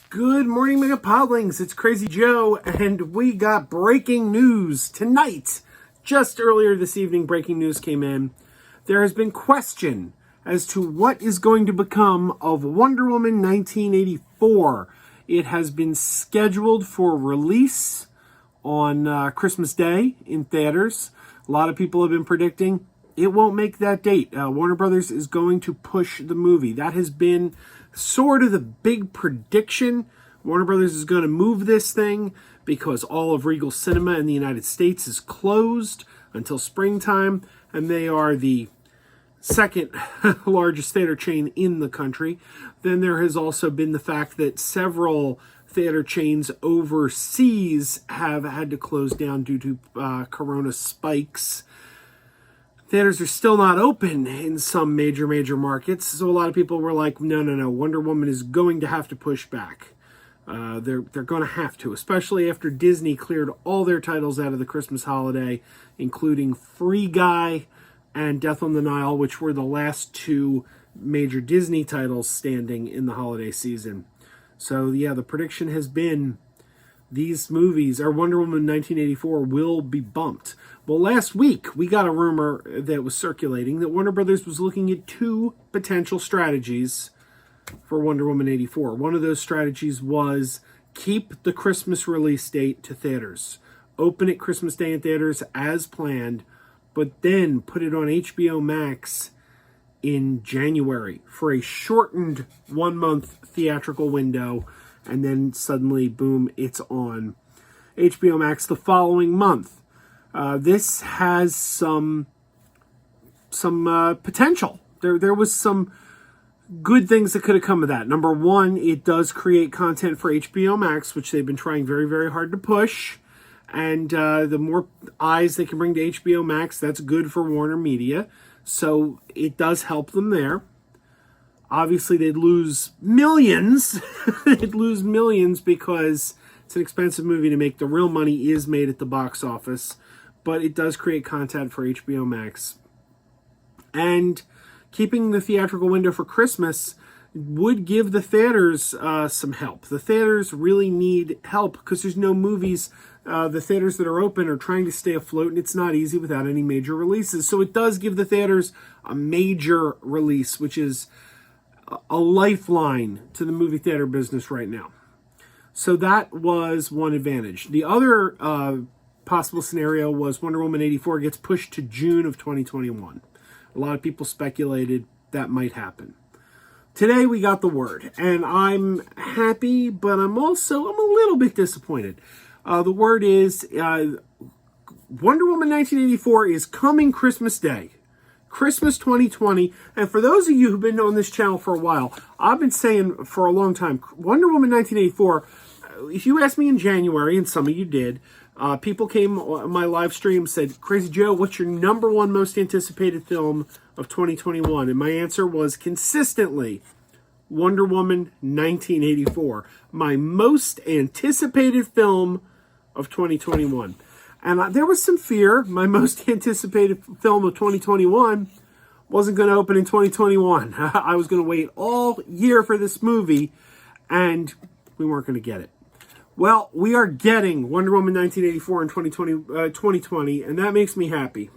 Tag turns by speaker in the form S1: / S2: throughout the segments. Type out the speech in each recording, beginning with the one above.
S1: Good morning, MegaPodlings. It's Crazy Joe, and we got breaking news tonight. Just earlier this evening, breaking news came in. There has been question as to what is going to become of Wonder Woman 1984. It has been scheduled for release on Christmas Day in theaters. A lot of people have been predicting it won't make that date. Warner Brothers is going to push the movie. That has been sort of the big prediction. Warner Brothers is going to move this thing because all of Regal Cinema in the United States is closed until springtime, and they are the second largest theater chain in the country. Then there has also been the fact that several theater chains overseas have had to close down due to corona spikes. Theaters are still not open in some major markets, so a lot of people were like, no, Wonder Woman is going to have to push back. They're going to have to, especially after Disney cleared all their titles out of the Christmas holiday, including Free Guy and Death on the Nile, which were the last two major Disney titles standing in the holiday season. So yeah, the prediction has been these movies, or Wonder Woman 1984, will be bumped. Well, last week, we got a rumor that was circulating that Warner Brothers was looking at two potential strategies for Wonder Woman 84. One of those strategies was keep the Christmas release date to theaters. Open it Christmas Day in theaters as planned, but then put it on HBO Max in January for a shortened 1-month theatrical window, and then suddenly, boom, it's on HBO Max the following month. This has some potential. There was some good things that could have come of that. Number one, it does create content for HBO Max, which they've been trying very hard to push. And the more eyes they can bring to HBO Max, that's good for Warner Media. So it does help them there. Obviously, they'd lose millions. They'd lose millions because it's an expensive movie to make. The real money is made at the box office. But it does create content for HBO Max. And keeping the theatrical window for Christmas would give the theaters some help. The theaters really need help because there's no movies. The theaters that are open are trying to stay afloat, and it's not easy without any major releases. So it does give the theaters a major release, which is a lifeline to the movie theater business right now. So that was one advantage. The other possible scenario was Wonder Woman 84 gets pushed to June of 2021. A lot of people speculated that might happen. Today we got the word, and I'm happy, but I'm a little bit disappointed. The word is Wonder Woman 1984 is coming Christmas Day. Christmas 2020. And for those of you who've been on this channel for a while, I've been saying for a long time, Wonder Woman 1984, if you asked me in January, and some of you did, people came on my live stream, said, Crazy Joe, what's your number one most anticipated film of 2021? And my answer was consistently Wonder Woman 1984, my most anticipated film of 2021. And there was some fear. My most anticipated film of 2021 wasn't going to open in 2021. I was going to wait all year for this movie, and we weren't going to get it. Well, we are getting Wonder Woman 1984 in 2020, and that makes me happy.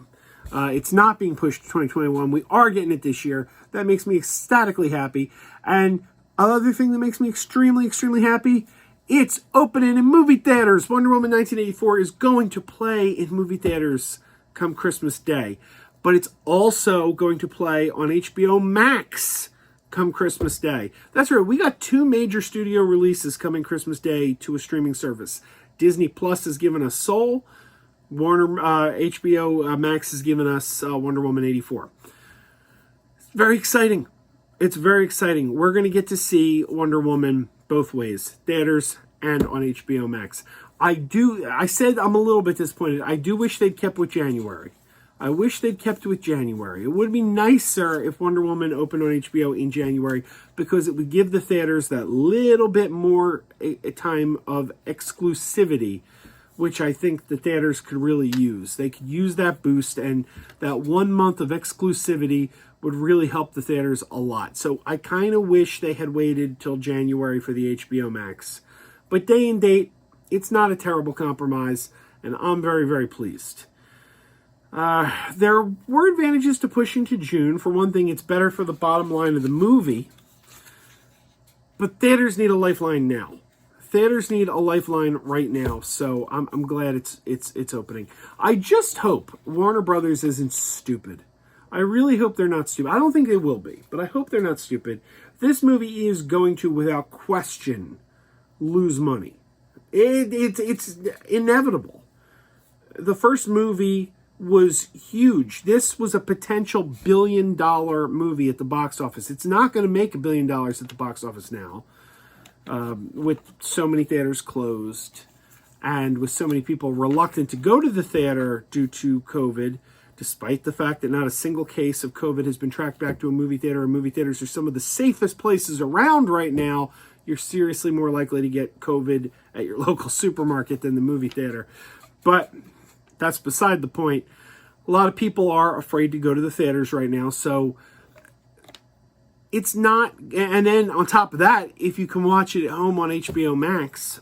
S1: It's not being pushed to 2021. We are getting it this year. That makes me ecstatically happy. And another thing that makes me extremely happy, it's opening in movie theaters. Wonder Woman 1984 is going to play in movie theaters come Christmas Day. But it's also going to play on HBO Max come Christmas Day. That's right, we got two major studio releases coming Christmas Day to a streaming service. Disney Plus has given us Soul. HBO Max has given us Wonder Woman 84. It's very exciting. It's very exciting. We're going to get to see Wonder Woman both ways, theaters and on HBO Max. I said I'm a little bit disappointed. I do wish they'd kept with January. I wish they'd kept with January. It would be nicer if Wonder Woman opened on HBO in January because it would give the theaters that little bit more a time of exclusivity, which I think the theaters could really use. They could use that boost, and that 1 month of exclusivity would really help the theaters a lot. So I kind of wish they had waited till January for the HBO Max. But day and date, it's not a terrible compromise, and I'm very, very pleased. There were advantages to pushing to June. For one thing, it's better for the bottom line of the movie. But theaters need a lifeline now. Theaters need a lifeline right now, so I'm glad it's opening. I just hope Warner Brothers isn't stupid. I really hope they're not stupid. I don't think they will be, but I hope they're not stupid. This movie is going to, without question, lose money. It's inevitable. The first movie was huge. This was a potential $1 billion movie at the box office. It's not going to make $1 billion at the box office now, with so many theaters closed and with so many people reluctant to go to the theater due to COVID, despite the fact that not a single case of COVID has been tracked back to a movie theater, and movie theaters are some of the safest places around right now. You're seriously more likely to get COVID at your local supermarket than the movie theater. But that's beside the point. A lot of people are afraid to go to the theaters right now, so it's not. And then on top of that, if you can watch it at home on HBO Max,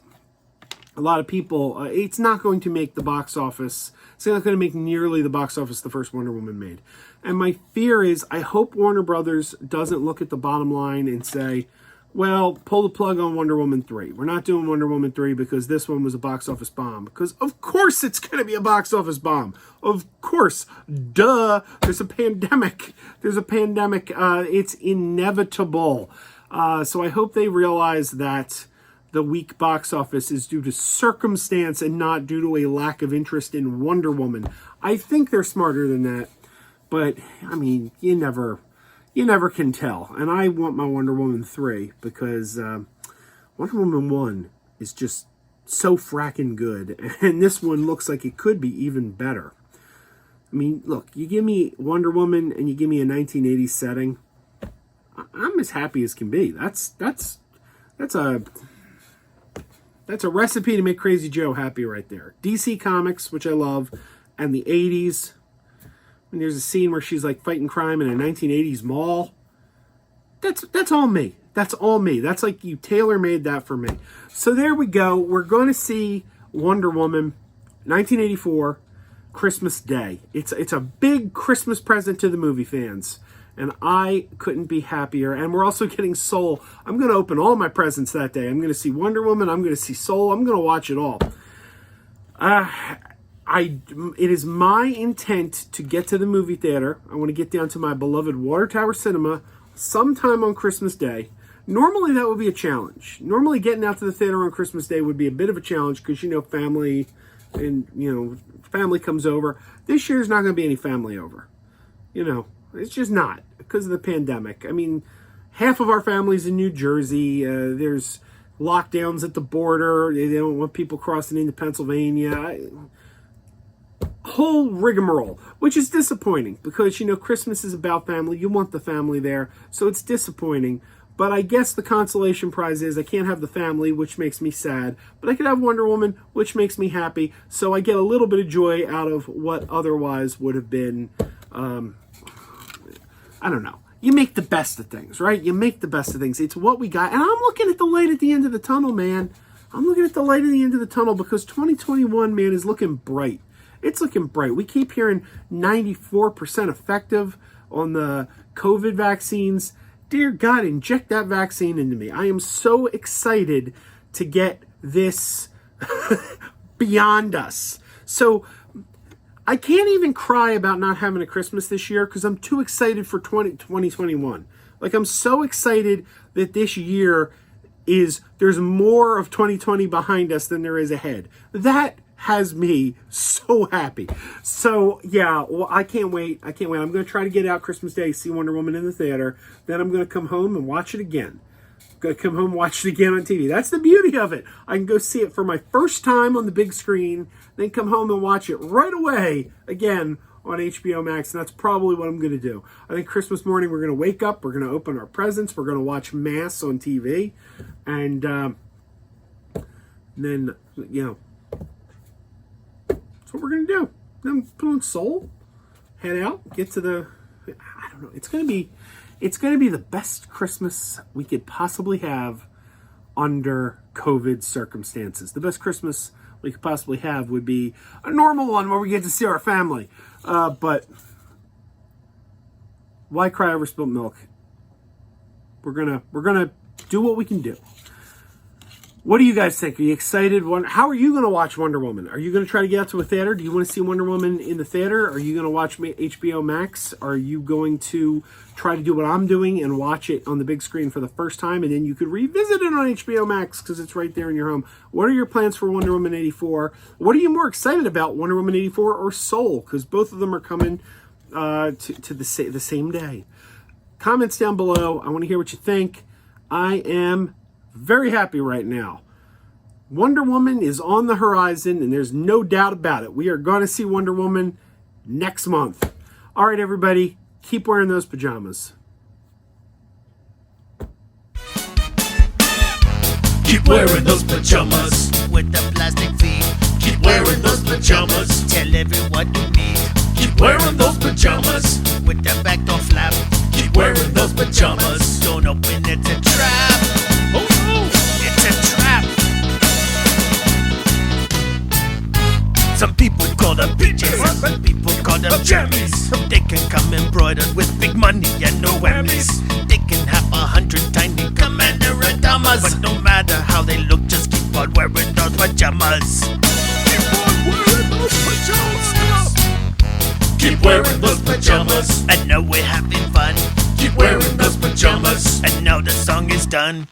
S1: a lot of people, it's not going to make the box office. It's not going to make nearly the box office the first Wonder Woman made. And my fear is, I hope Warner Brothers doesn't look at the bottom line and say, well, pull the plug on Wonder Woman 3. We're not doing Wonder Woman 3 because this one was a box office bomb. Because of course it's going to be a box office bomb. Of course. Duh. There's a pandemic. It's inevitable. So I hope they realize that the weak box office is due to circumstance and not due to a lack of interest in Wonder Woman. I think they're smarter than that. But, I mean, you never can tell. And I want my Wonder Woman 3 because Wonder Woman 1 is just so fracking good. And this one looks like it could be even better. I mean, look, you give me Wonder Woman and you give me a 1980s setting, I'm as happy as can be. That's a recipe to make Krazy Joe happy right there. DC Comics, which I love, and the 80s. And there's a scene where she's like fighting crime in a 1980s mall. That's all me. That's all me. That's like you tailor-made that for me. So there we go. We're going to see Wonder Woman 1984 Christmas Day. It's a big Christmas present to the movie fans. And I couldn't be happier. And we're also getting Soul. I'm going to open all my presents that day. I'm going to see Wonder Woman. I'm going to see Soul. I'm going to watch it all. It is my intent to get to the movie theater. I want to get down to my beloved Water Tower Cinema sometime on Christmas Day. Normally that would be a challenge. Normally getting out to the theater on Christmas Day would be a bit of a challenge because, family and, family comes over. This year's not going to be any family over. It's just not because of the pandemic. I mean, half of our family's in New Jersey. There's lockdowns at the border. They don't want people crossing into Pennsylvania. Whole rigmarole, which is disappointing because, Christmas is about family. You want the family there, so it's disappointing. But I guess the consolation prize is I can't have the family, which makes me sad. But I could have Wonder Woman, which makes me happy. So I get a little bit of joy out of what otherwise would have been, I don't know. You make the best of things, right? You make the best of things. It's what we got. And I'm looking at the light at the end of the tunnel, man. I'm looking at the light at the end of the tunnel because 2021, man, is looking bright. It's looking bright. We keep hearing 94% effective on the COVID vaccines. Dear God, inject that vaccine into me. I am so excited to get this beyond us. So I can't even cry about not having a Christmas this year because I'm too excited for 2021. Like, I'm so excited that this year there's more of 2020 behind us than there is ahead. That has me so happy. So, yeah, well, I can't wait. I'm going to try to get out Christmas Day, see Wonder Woman in the theater. Then I'm going to come home and watch it again. Going to come home and watch it again on TV. That's the beauty of it. I can go see it for my first time on the big screen, then come home and watch it right away again on HBO Max, and that's probably what I'm going to do. I think Christmas morning we're going to wake up, we're going to open our presents, we're going to watch Mass on TV, and then, that's what we're going to do. Then put on Soul, head out, get to the, I don't don't know. It's gonna be the best Christmas we could possibly have under COVID circumstances. The best Christmas we could possibly have would be a normal one where we get to see our family. But why cry over spilt milk? We're gonna do what we can do. What do you guys think? Are you excited? How are you going to watch Wonder Woman? Are you going to try to get out to a theater? Do you want to see Wonder Woman in the theater? Are you going to watch HBO Max? Are you going to try to do what I'm doing and watch it on the big screen for the first time, and then you could revisit it on HBO Max because it's right there in your home? What are your plans for Wonder Woman 84? What are you more excited about, Wonder Woman 84 or Soul? Because both of them are coming to the same day. Comments down below. I want to hear what you think. I am very happy right now. Wonder Woman is on the horizon, and there's no doubt about it. We are going to see Wonder Woman next month. All right, everybody, keep wearing those pajamas.
S2: Keep wearing those pajamas with the plastic feet. Keep wearing those pajamas. Tell everyone you meet. Keep wearing those pajamas with the back door flap. Keep wearing those pajamas. Don't open, it's a trap. Oh no, it's a trap. Some people call them PJs, some people call them jammies. They can come embroidered with big money and no whammies. They can have 100 tiny commander Adamas, but no matter how they look, just keep on wearing those pajamas. Keep on wearing those pajamas. Keep wearing those pajamas. I know we're having fun. Keep wearing those pajamas. And now the song is done.